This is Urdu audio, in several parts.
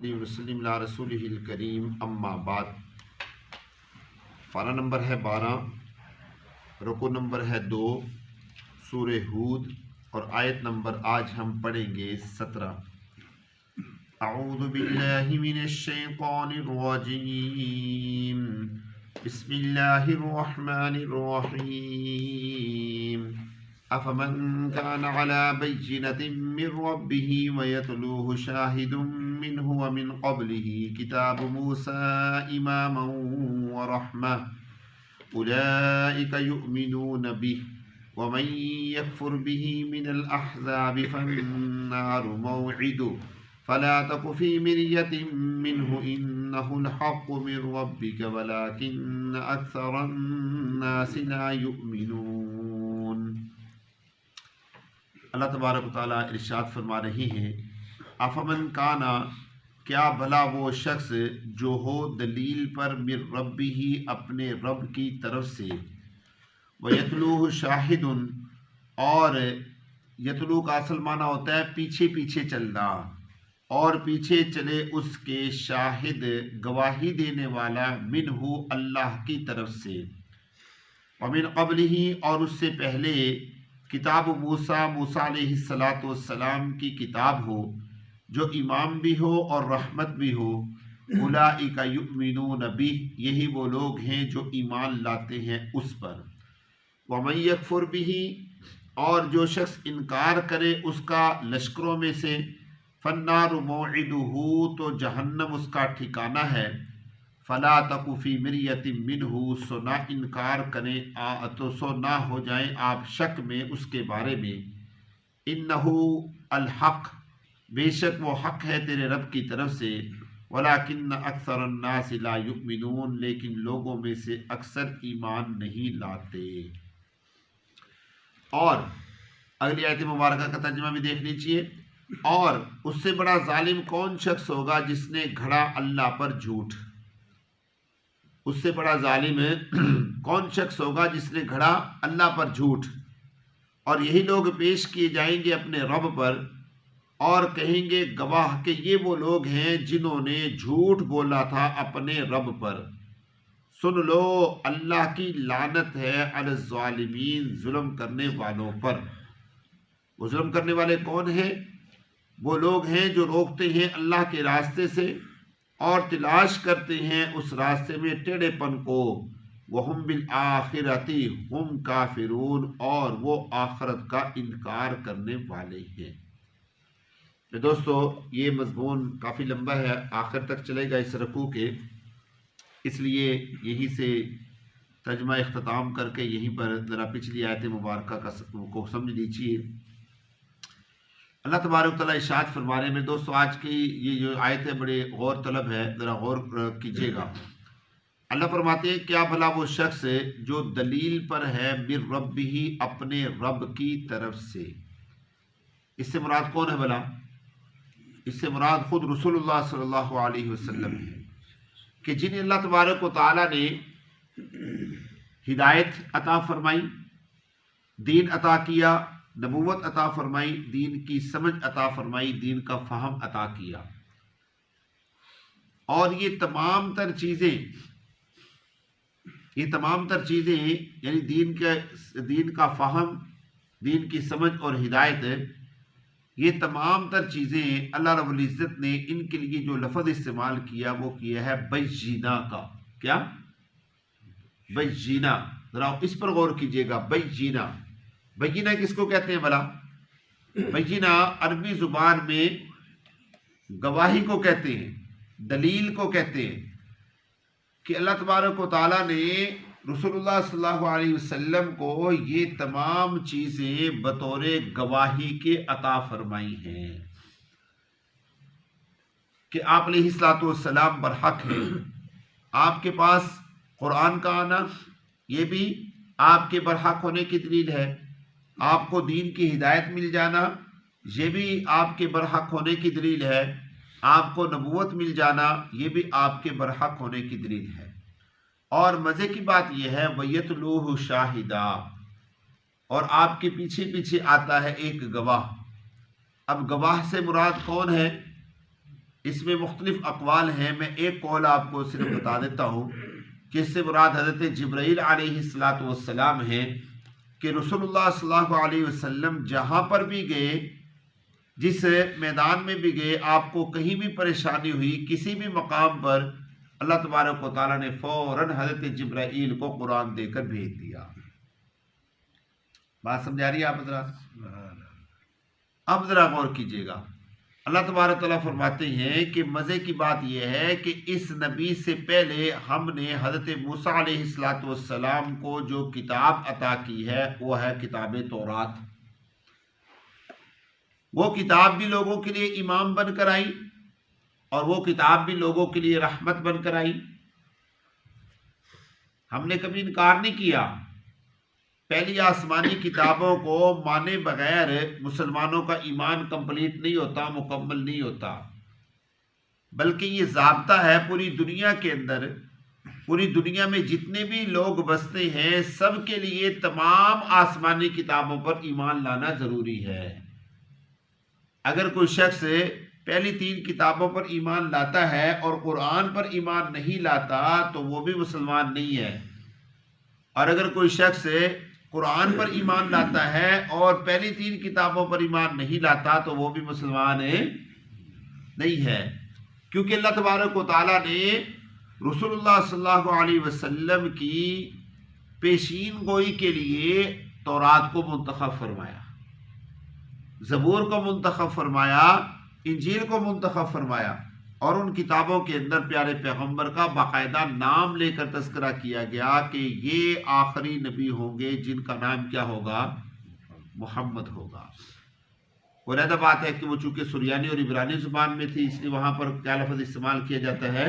وسلم علی رسولہ الکریم اما بعد۔ پارہ نمبر ہے 12، رکوع نمبر ہے 2، سورہ ہود، اور آیت نمبر آج ہم پڑھیں گے 17۔ اعوذ باللہ من الشیطان الرجیم، بسم اللہ الرحمن الرحیم۔ افمن كان على بينة من ربه ويتلوه شاهد منه ومن قبله كتاب موسى إماما ورحمة أولئك يؤمنون به ومن يكفر به من الأحزاب فالنار موعده فلا تك في مرية منه إنه الحق من ربك ولكن أكثر الناس لا يؤمنون۔ اللہ تبارک و تعالیٰ ارشاد فرما رہی ہیں، افمن کانا، کیا بھلا وہ شخص جو ہو دلیل پر من ربہ، اپنے رب کی طرف سے، ویتلوہ شاہد، اور یتلو کا اصل معنی ہوتا ہے پیچھے پیچھے چلنا، اور پیچھے چلے اس کے شاہد گواہی دینے والا، منہ اللہ کی طرف سے، ومن قبلہ، اور اس سے پہلے کتاب موسیٰ علیہ السلام کی کتاب ہو، جو امام بھی ہو اور رحمت بھی ہو، اولئک یؤمنون بہ، یہی وہ لوگ ہیں جو ایمان لاتے ہیں اس پر، ومن یکفر بہ، اور جو شخص انکار کرے اس کا لشکروں میں سے، فالنار موعدہ، تو جہنم اس کا ٹھکانہ ہے، فلا تک فی مریۃ منہ، سو نہ انکار کریں تو سو نہ ہو جائیں آپ شک میں اس کے بارے میں، انہ الحق، بے شک وہ حق ہے تیرے رب کی طرف سے، ولیکن اکثر الناس لا یؤمنون، لیکن لوگوں میں سے اکثر ایمان نہیں لاتے۔ اور اگلی آیت مبارکہ کا ترجمہ بھی دیکھ لیجیے، اور اس سے بڑا ظالم کون شخص ہوگا جس نے گھڑا اللہ پر جھوٹ، اس سے بڑا ظالم کون شخص ہوگا جس نے گھڑا اللہ پر جھوٹ، اور یہی لوگ پیش کیے جائیں گے اپنے رب پر، اور کہیں گے گواہ کہ یہ وہ لوگ ہیں جنہوں نے جھوٹ بولا تھا اپنے رب پر۔ سن لو، اللہ کی لعنت ہے علی الظالمین، ظلم کرنے والوں پر۔ وہ ظلم کرنے والے کون ہیں؟ وہ لوگ ہیں جو روکتے ہیں اللہ کے راستے سے اور تلاش کرتے ہیں اس راستے میں ٹیڑھے پن کو، وَهُمْ بِالْآخِرَةِ هُمْ کافرون، اور وہ آخرت کا انکار کرنے والے ہیں۔ دوستو، یہ مضمون کافی لمبا ہے، آخر تک چلے گا اس رکوع کے، اس لیے یہی سے ترجمہ اختتام کر کے یہیں پر ذرا پچھلی آیت مبارکہ کو سمجھ لیجیے۔ اللہ تبارک تعالیٰ ارشاد فرما رہے ہیں۔ دوستو، آج کی یہ جو آیت ہے بڑے غور طلب ہے، ذرا غور کیجیے گا۔ اللہ فرماتے ہیں، کیا بھلا وہ شخص جو دلیل پر ہے من ربہ، اپنے رب کی طرف سے۔ اس سے مراد کون ہے بھلا؟ اس سے مراد خود رسول اللہ صلی اللہ علیہ وسلم ہے، کہ جنہیں اللہ تبارک و تعالیٰ نے ہدایت عطا فرمائی، دین عطا کیا، نبوت عطا فرمائی، دین کی سمجھ عطا فرمائی، دین کا فہم عطا کیا، اور یہ تمام تر چیزیں یعنی دین کا فہم، دین کی سمجھ اور ہدایت، یہ تمام تر چیزیں اللہ رب العزت نے ان کے لیے جو لفظ استعمال کیا وہ کیا ہے بینہ کا۔ کیا؟ بینہ، ذرا اس پر غور کیجئے گا۔ بینہ کس کو کہتے ہیں بھلا؟ بینہ عربی زبان میں گواہی کو کہتے ہیں، دلیل کو کہتے ہیں، کہ اللہ تبارک و تعالیٰ نے رسول اللہ صلی اللہ علیہ وسلم کو یہ تمام چیزیں بطور گواہی کے عطا فرمائی ہیں کہ آپ علیہ السلام برحق ہیں۔ آپ کے پاس قرآن کا آنا یہ بھی آپ کے برحق ہونے کی دلیل ہے، آپ کو دین کی ہدایت مل جانا یہ بھی آپ کے برحق ہونے کی دلیل ہے، آپ کو نبوت مل جانا یہ بھی آپ کے برحق ہونے کی دلیل ہے۔ اور مزے کی بات یہ ہے وَيَتْلُوهُ شَاهِدًا، اور آپ کے پیچھے پیچھے آتا ہے ایک گواہ۔ اب گواہ سے مراد کون ہے؟ اس میں مختلف اقوال ہیں، میں ایک قول آپ کو صرف بتا دیتا ہوں کہ اس سے مراد حضرت جبرائیل علیہ السلام ہیں کہ رسول اللہ صلی اللہ علیہ وسلم جہاں پر بھی گئے، جس میدان میں بھی گئے، آپ کو کہیں بھی پریشانی ہوئی کسی بھی مقام پر، اللہ تبارک و تعالیٰ نے فوراً حضرت جبرائیل کو قرآن دے کر بھیج دیا۔ بات سمجھا رہی ہے آپ حضرات؟ اب ذرا غور کیجئے گا، اللہ تبارک تعالیٰ فرماتے ہیں کہ مزے کی بات یہ ہے کہ اس نبی سے پہلے ہم نے حضرت موسیٰ علیہ السلام کو جو کتاب عطا کی ہے وہ ہے کتاب تورات۔ وہ کتاب بھی لوگوں کے لیے امام بن کر آئی اور وہ کتاب بھی لوگوں کے لیے رحمت بن کر آئی۔ ہم نے کبھی انکار نہیں کیا، پہلی آسمانی کتابوں کو مانے بغیر مسلمانوں کا ایمان کمپلیٹ نہیں ہوتا، مکمل نہیں ہوتا، بلکہ یہ ضابطہ ہے پوری دنیا کے اندر، پوری دنیا میں جتنے بھی لوگ بستے ہیں سب کے لیے تمام آسمانی کتابوں پر ایمان لانا ضروری ہے۔ اگر کوئی شخص پہلی 3 کتابوں پر ایمان لاتا ہے اور قرآن پر ایمان نہیں لاتا تو وہ بھی مسلمان نہیں ہے، اور اگر کوئی شخص قرآن پر ایمان لاتا ہے اور پہلی 3 کتابوں پر ایمان نہیں لاتا تو وہ بھی مسلمان نہیں ہے، کیونکہ اللہ تبارک و تعالیٰ نے رسول اللہ صلی اللہ علیہ وسلم کی پیشین گوئی کے لیے تورات کو منتخب فرمایا، زبور کو منتخب فرمایا، انجیل کو منتخب فرمایا، اور ان کتابوں کے اندر پیارے پیغمبر کا باقاعدہ نام لے کر تذکرہ کیا گیا کہ یہ آخری نبی ہوں گے جن کا نام کیا ہوگا؟ محمد ہوگا۔ اور علیحدہ بات ہے کہ وہ چونکہ سریانی اور عبرانی زبان میں تھی اس لیے وہاں پر کیا لفظ استعمال کیا جاتا ہے؟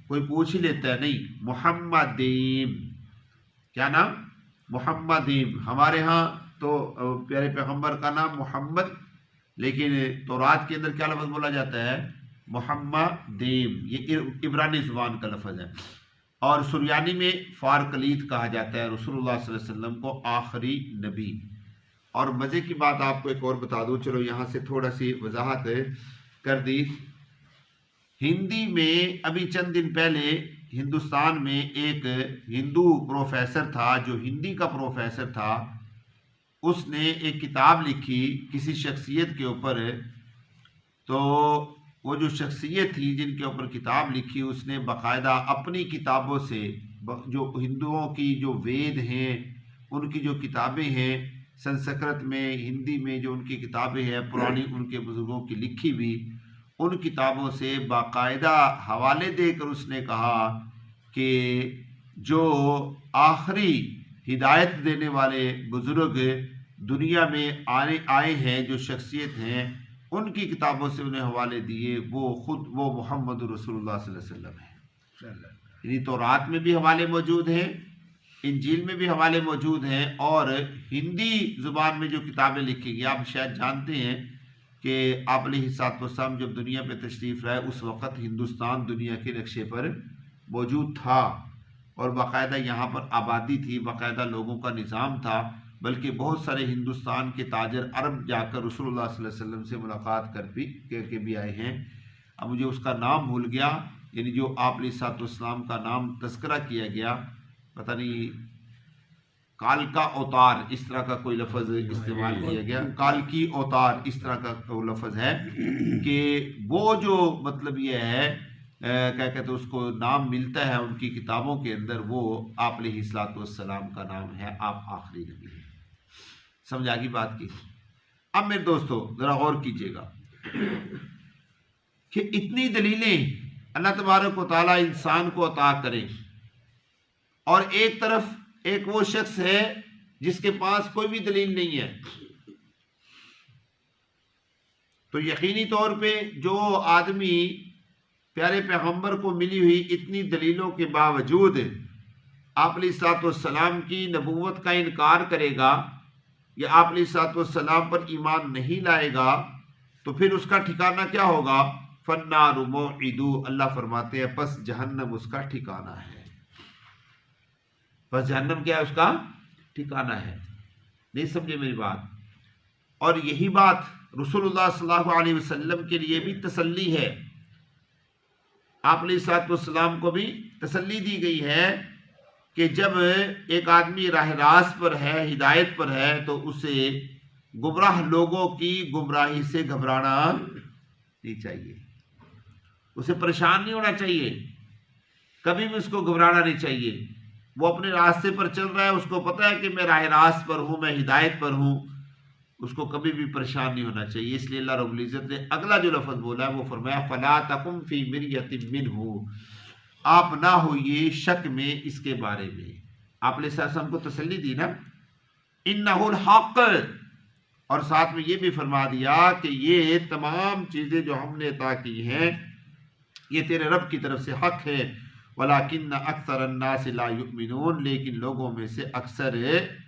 کوئی پوچھ ہی لیتا ہے، نہیں، محمدیم، کیا نام؟ محمدیم۔ ہمارے ہاں تو پیارے پیغمبر کا نام محمد، لیکن تورات کے اندر کیا لفظ بولا جاتا ہے؟ محمدیم، یہ عبرانی زبان کا لفظ ہے، اور سریانی میں فارکلیت کہا جاتا ہے رسول اللہ صلی اللہ علیہ وسلم کو آخری نبی۔ اور مزے کی بات آپ کو ایک اور بتا دوں، چلو یہاں سے تھوڑا سی وضاحت کر دی۔ ہندی میں ابھی چند دن پہلے ہندوستان میں ایک ہندو پروفیسر تھا، جو ہندی کا پروفیسر تھا، اس نے ایک کتاب لکھی کسی شخصیت کے اوپر، تو وہ جو شخصیت تھی جن کے اوپر کتاب لکھی اس نے باقاعدہ اپنی کتابوں سے، جو ہندوؤں کی جو وید ہیں ان کی جو کتابیں ہیں سنسکرت میں، ہندی میں جو ان کی کتابیں ہیں پرانی ان کے بزرگوں کی لکھی بھی، ان کتابوں سے باقاعدہ حوالے دے کر اس نے کہا کہ جو آخری ہدایت دینے والے بزرگ دنیا میں آئے ہیں، جو شخصیت ہیں، ان کی کتابوں سے انہیں حوالے دیے، وہ محمد رسول اللہ صلی اللہ علیہ وسلم ہیں۔ یعنی تورات میں بھی حوالے موجود ہیں، انجیل میں بھی حوالے موجود ہیں، اور ہندی زبان میں جو کتابیں لکھی گئی، آپ شاید جانتے ہیں کہ آپ علیہ السلام جب دنیا پہ تشریف لائے اس وقت ہندوستان دنیا کے نقشے پر موجود تھا، اور باقاعدہ یہاں پر آبادی تھی، باقاعدہ لوگوں کا نظام تھا، بلکہ بہت سارے ہندوستان کے تاجر عرب جا کر رسول اللہ صلی اللہ علیہ وسلم سے ملاقات کر کے بھی آئے ہیں۔ اب مجھے اس کا نام بھول گیا، یعنی جو آپ علیہ السلام کا نام تذکرہ کیا گیا، پتہ نہیں کالکا اوتار اس طرح کا کوئی لفظ استعمال کیا گیا، کالکی اوتار اس طرح کا کوئی لفظ ہے، کہ وہ جو مطلب یہ ہے کیا کہتے ہیں اس کو نام ملتا ہے ان کی کتابوں کے اندر، وہ آپ علیہ السلام کا نام ہے، آپ آخری نبی ہیں۔ سمجھ آگی بات کی؟ اب میرے دوستو ذرا غور کیجئے گا کہ اتنی دلیلیں اللہ تبارک و تعالیٰ انسان کو عطا کریں، اور ایک طرف ایک وہ شخص ہے جس کے پاس کوئی بھی دلیل نہیں ہے، تو یقینی طور پہ جو آدمی پیارے پیغمبر کو ملی ہوئی اتنی دلیلوں کے باوجود آپ علیہ السلام کی نبوت کا انکار کرے گا یا آپ علیہ السلام پر ایمان نہیں لائے گا، تو پھر اس کا ٹھکانہ کیا ہوگا؟ فَالنَّارُ مَوْعِدُهُ، اللہ فرماتے ہیں پس جہنم اس کا ٹھکانہ ہے۔ پس جہنم کیا ہے؟ اس کا ٹھکانہ ہے۔ نہیں سمجھے میری بات؟ اور یہی بات رسول اللہ صلی اللہ علیہ وسلم کے لیے بھی تسلی ہے آپ علیہ الصلوۃ والسلام کو بھی تسلی دی گئی ہے کہ جب ایک آدمی راہ راست پر ہے، ہدایت پر ہے، تو اسے گمراہ لوگوں کی گمراہی سے گھبرانا نہیں چاہیے، اسے پریشان نہیں ہونا چاہیے، کبھی بھی اس کو گھبرانا نہیں چاہیے۔ وہ اپنے راستے پر چل رہا ہے، اس کو پتہ ہے کہ میں راہ راست پر ہوں، میں ہدایت پر ہوں، اس کو کبھی بھی پریشان نہیں ہونا چاہیے۔ اس لیے اللہ رب العزت نے اگلا جو لفظ بولا ہے وہ فرمایا فَلَا تَكُن فِي مِرْيَةٍ مِّنْهُ، آپ نہ ہوئیے شک میں اس کے بارے میں۔ آپ علیہ السلام کو تسلی دی نا، اِنَّهُ الْحَقُّ، اور ساتھ میں یہ بھی فرما دیا کہ یہ تمام چیزیں جو ہم نے عطا کی ہیں یہ تیرے رب کی طرف سے حق ہے، وَلَكِنَّ أَكْثَرَ النَّاسِ لَا يُؤْمِنُونَ، لیکن لوگوں میں سے اکثر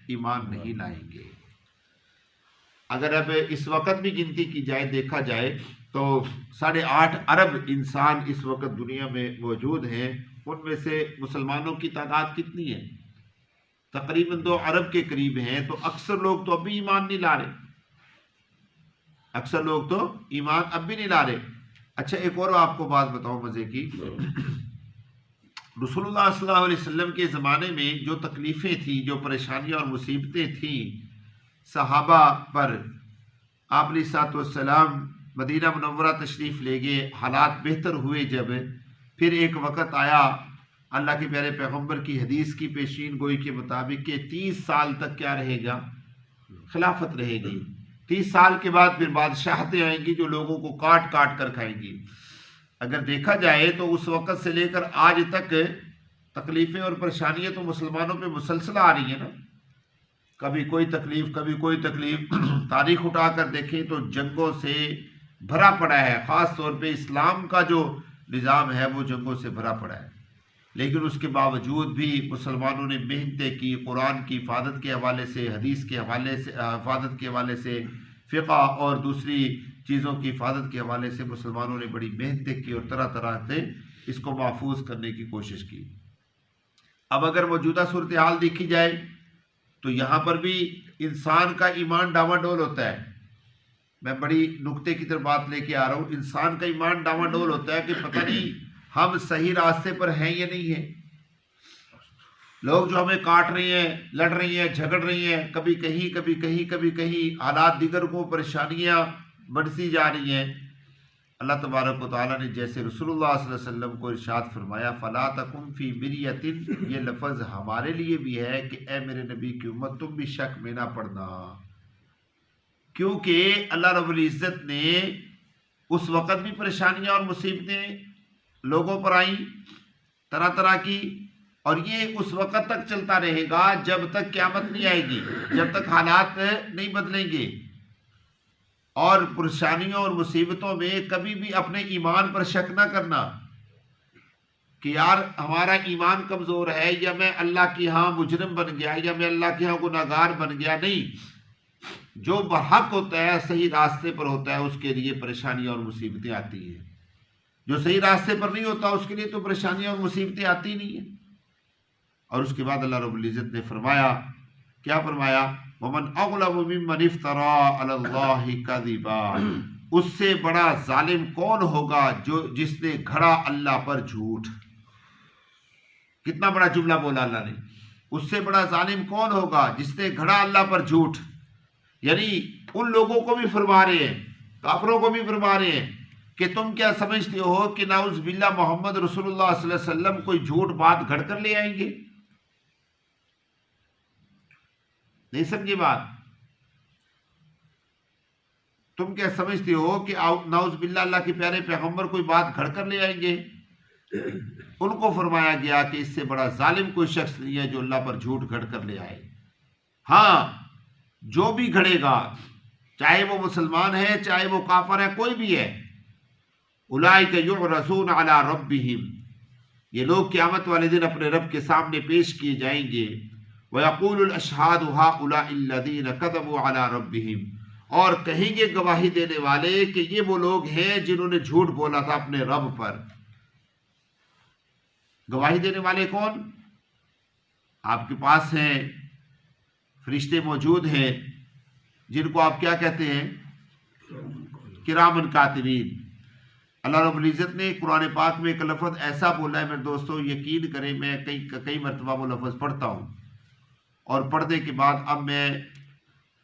ایمان نہیں لائیں گے۔ اگر اب اس وقت بھی گنتی کی جائے، دیکھا جائے تو 8.5 ارب انسان اس وقت دنیا میں موجود ہیں، ان میں سے مسلمانوں کی تعداد کتنی ہے؟ تقریباً 2 ارب کے قریب ہیں، تو اکثر لوگ تو اب بھی ایمان نہیں لا رہے، اکثر لوگ تو ایمان اب بھی نہیں لا رہے۔ اچھا ایک اور آپ کو بات بتاؤں مزے کی، رسول اللہ صلی اللہ علیہ وسلم کے زمانے میں جو تکلیفیں تھیں، جو پریشانیاں اور مصیبتیں تھیں صحابہ پر، آپ علیہ الصلوۃ والسلام مدینہ منورہ تشریف لے گئے، حالات بہتر ہوئے جب، پھر ایک وقت آیا اللہ کے پیارے پیغمبر کی حدیث کی پیشین گوئی کے مطابق کہ 30 سال تک کیا رہے گا؟ خلافت رہے گی۔ 30 سال کے بعد پھر بادشاہتیں آئیں گی جو لوگوں کو کاٹ کاٹ کر کھائیں گی۔ اگر دیکھا جائے تو اس وقت سے لے کر آج تک تکلیفیں اور پریشانیاں تو مسلمانوں پہ مسلسل آ رہی ہیں نا، کبھی کوئی تکلیف کبھی کوئی تکلیف۔ تاریخ اٹھا کر دیکھیں تو جنگوں سے بھرا پڑا ہے، خاص طور پہ اسلام کا جو نظام ہے وہ جنگوں سے بھرا پڑا ہے، لیکن اس کے باوجود بھی مسلمانوں نے محنتیں کی، قرآن کی حفاظت کے حوالے سے، حدیث کے حوالے سے، حفاظت کے حوالے سے، فقہ اور دوسری چیزوں کی حفاظت کے حوالے سے مسلمانوں نے بڑی محنتیں کی اور طرح طرح سے اس کو محفوظ کرنے کی کوشش کی۔ اب اگر موجودہ صورتحال دیکھی جائے تو یہاں پر بھی انسان کا ایمان ڈاواڈول ہوتا ہے۔ میں بڑی نکتے کی طرف بات لے کے آ رہا ہوں، انسان کا ایمان ڈاواڈول ہوتا ہے کہ پتہ نہیں ہم صحیح راستے پر ہیں یا نہیں ہیں۔ لوگ جو ہمیں کاٹ رہی ہیں، لڑ رہی ہیں، جھگڑ رہی ہیں، کبھی کہیں کبھی کہیں کبھی کہیں، حالات دیگر کو پریشانیاں بڑھتی جا رہی ہیں۔ اللہ تبارک و تعالیٰ نے جیسے رسول اللہ صلی اللہ علیہ وسلم کو ارشاد فرمایا فَلَا تَكُن فِي مِرْيَةٍ، یہ لفظ ہمارے لیے بھی ہے کہ اے میرے نبی کی امت تم بھی شک میں نہ پڑنا، کیونکہ اللہ رب العزت نے اس وقت بھی پریشانیاں اور مصیبتیں لوگوں پر آئیں طرح طرح کی، اور یہ اس وقت تک چلتا رہے گا جب تک قیامت نہیں آئے گی، جب تک حالات نہیں بدلیں گے۔ اور پریشانیوں اور مصیبتوں میں کبھی بھی اپنے ایمان پر شک نہ کرنا کہ یار ہمارا ایمان کمزور ہے، یا میں اللہ کے ہاں مجرم بن گیا، یا میں اللہ کے ہاں گناہگار بن گیا۔ نہیں، جو برحق ہوتا ہے، صحیح راستے پر ہوتا ہے، اس کے لیے پریشانیاں اور مصیبتیں آتی ہیں۔ جو صحیح راستے پر نہیں ہوتا اس کے لیے تو پریشانیاں اور مصیبتیں آتی نہیں ہیں۔ اور اس کے بعد اللہ رب العزت نے فرمایا، کیا فرمایا؟ وَمَنْ أَظْلَمُ مِمَّنِ افْتَرَىٰ عَلَى اللَّهِ كَذِبًا، اس سے بڑا ظالم کون ہوگا جس نے گھڑا اللہ پر جھوٹ۔ کتنا بڑا جملہ بولا اللہ نے، اس سے بڑا ظالم کون ہوگا جس نے گھڑا اللہ پر جھوٹ۔ یعنی ان لوگوں کو بھی فرما رہے ہیں، کافروں کو بھی فرما رہے ہیں کہ تم کیا سمجھتے ہو کہ نعوذ باللہ محمد رسول اللہ صلی اللہ علیہ وسلم کوئی جھوٹ بات گھڑ کر لے آئیں گے؟ نہیں سمجھے بات؟ تم کیا سمجھتے ہو کہ نعوذ باللہ اللہ کے پیارے پیغمبر کوئی بات گھڑ کر لے آئیں گے؟ ان کو فرمایا گیا کہ اس سے بڑا ظالم کوئی شخص نہیں ہے جو اللہ پر جھوٹ گھڑ کر لے آئے۔ ہاں، جو بھی گھڑے گا، چاہے وہ مسلمان ہے چاہے وہ کافر ہے، کوئی بھی ہے، اولئک یعرضون علی ربہم، یہ لوگ قیامت والے دن اپنے رب کے سامنے پیش کیے جائیں گے۔ وَيَقُولُ الْأَشْهَادُ هَؤُلَاءِ الَّذِينَ كَذَبُوا عَلَىٰ رَبِّهِمْ، اور کہیں گے گواہی دینے والے کہ یہ وہ لوگ ہیں جنہوں نے جھوٹ بولا تھا اپنے رب پر۔ گواہی دینے والے کون؟ آپ کے پاس ہیں فرشتے موجود ہیں جن کو آپ کیا کہتے ہیں؟ کرامن کاتبین۔ اللہ رب العزت نے قرآن پاک میں ایک لفظ ایسا بولا ہے میرے دوستو، یقین کریں میں کئی مرتبہ وہ لفظ پڑھتا ہوں، اور پڑھنے کے بعد اب میں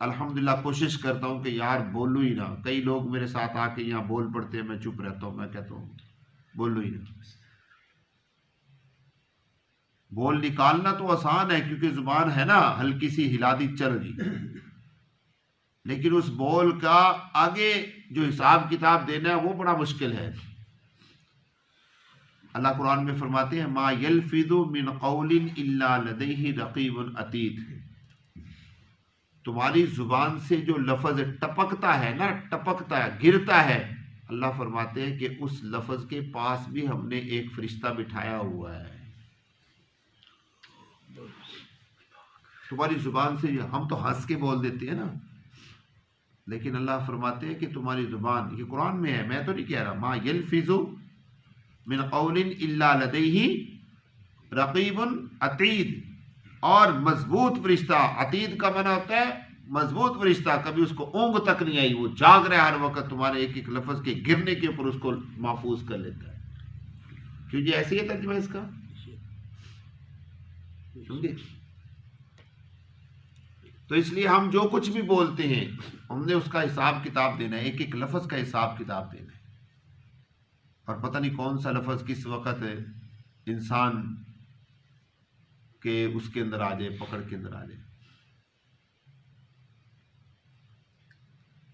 الحمدللہ کوشش کرتا ہوں کہ یار بولوں ہی نہ۔ کئی لوگ میرے ساتھ آ کے یہاں بول پڑتے ہیں، میں چپ رہتا ہوں، میں کہتا ہوں بولوں ہی نہ۔ بول نکالنا تو آسان ہے کیونکہ زبان ہے نا، ہلکی سی ہلا دی چل گئی، لیکن اس بول کا آگے جو حساب کتاب دینا ہے وہ بڑا مشکل ہے۔ اللہ قرآن میں فرماتے ہیں ما یلفظ من قول الا لدیہ رقیب عتید، تمہاری زبان سے جو لفظ ٹپکتا ہے نا، ٹپکتا ہے، گرتا ہے، اللہ فرماتے ہیں کہ اس لفظ کے پاس بھی ہم نے ایک فرشتہ بٹھایا ہوا ہے۔ تمہاری زبان سے ہم تو ہنس کے بول دیتے ہیں نا، لیکن اللہ فرماتے ہیں کہ تمہاری زبان، یہ قرآن میں ہے، میں تو نہیں کہہ رہا، ما یلفظ من قول الا لدیہ رقیب عتید، اور مضبوط فرشتہ، عتید کا معنی ہوتا ہے مضبوط فرشتہ، کبھی اس کو اونگ تک نہیں آئی، وہ جاگ رہا ہے ہر وقت تمہارے ایک ایک لفظ کے گرنے کے اوپر، اس کو محفوظ کر لیتا ہے۔ کیوں جی ایسی ہے ترجمہ اس کا، سمجھے؟ تو اس لیے ہم جو کچھ بھی بولتے ہیں ہم نے اس کا حساب کتاب دینا ہے، ایک ایک لفظ کا حساب کتاب دینا ہے، اور پتہ نہیں کون سا لفظ کس وقت انسان کے اس کے اندر آ جائے، پکڑ کے اندر آ جائے۔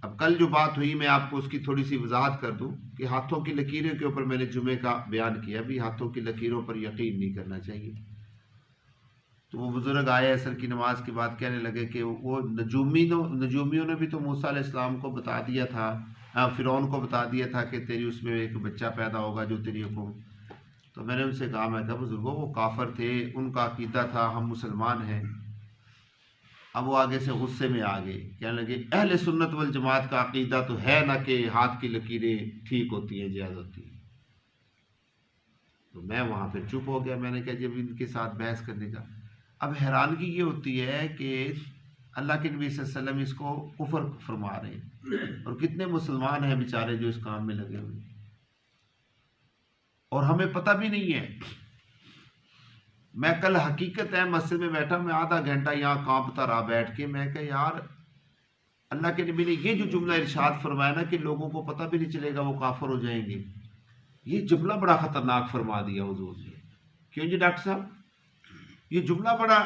اب کل جو بات ہوئی میں آپ کو اس کی تھوڑی سی وضاحت کر دوں کہ ہاتھوں کی لکیروں کے اوپر میں نے جمعے کا بیان کیا، بھی ہاتھوں کی لکیروں پر یقین نہیں کرنا چاہیے۔ تو وہ بزرگ آئے عصر کی نماز کے بعد کہنے لگے کہ وہ نجومیوں نے بھی تو موسیٰ علیہ السلام کو بتا دیا تھا، فرعون کو بتا دیا تھا کہ تیری اس میں ایک بچہ پیدا ہوگا جو تیری حکم۔ تو میں نے ان سے کہا، میں کہا بزرگوں وہ کافر تھے، ان کا عقیدہ تھا ہم مسلمان ہیں۔ اب وہ آگے سے غصے میں آ گئے، کہنے لگے اہل سنت والجماعت کا عقیدہ تو ہے نہ کہ ہاتھ کی لکیریں ٹھیک ہوتی ہیں، جائز ہوتی ہیں۔ تو میں وہاں پھر چپ ہو گیا، میں نے کہا جب ان کے ساتھ بحث کرنے کا۔ اب حیرانگی یہ ہوتی ہے کہ اللہ کے نبی صلی اللہ علیہ وسلم اس کو کفر فرما رہے ہیں، اور کتنے مسلمان ہیں بیچارے جو اس کام میں لگے ہوئے، اور ہمیں پتہ بھی نہیں ہے۔ میں کل حقیقت ہے مسجد میں بیٹھا، میں آدھا گھنٹہ یہاں کانپتا رہا بیٹھ کے، میں کہا یار اللہ کے نبی نے یہ جو جملہ ارشاد فرمایا نا کہ لوگوں کو پتہ بھی نہیں چلے گا وہ کافر ہو جائیں گے، یہ جملہ بڑا خطرناک فرما دیا حضور نے۔ کیوں جی ڈاکٹر صاحب؟ یہ جملہ بڑا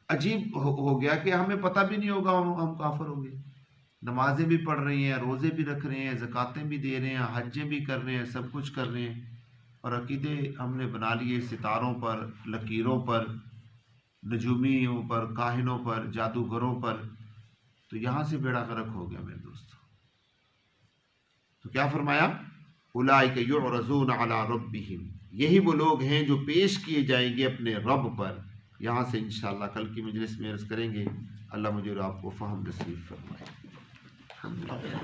عجیب ہو گیا کہ ہمیں پتہ بھی نہیں ہوگا ہم کافر ہوں گے۔ نمازیں بھی پڑھ رہے ہیں، روزے بھی رکھ رہے ہیں، زکاتیں بھی دے رہے ہیں، حجیں بھی کر رہے ہیں، سب کچھ کر رہے ہیں، اور عقیدے ہم نے بنا لیے ستاروں پر، لکیروں پر، نجومیوں پر، کاہنوں پر، جادوگروں پر۔ تو یہاں سے بیڑا غرق ہو گیا میرے دوستو۔ تو کیا فرمایا؟ اولئک یعرضون علی ربہم، یہی وہ لوگ ہیں جو پیش کیے جائیں گے اپنے رب پر۔ یہاں سے انشاءاللہ کل کی مجلس میں عرض کریں گے۔ اللہ مجھے اور آپ کو فہم نصیب فرمائے۔ الحمدللہ۔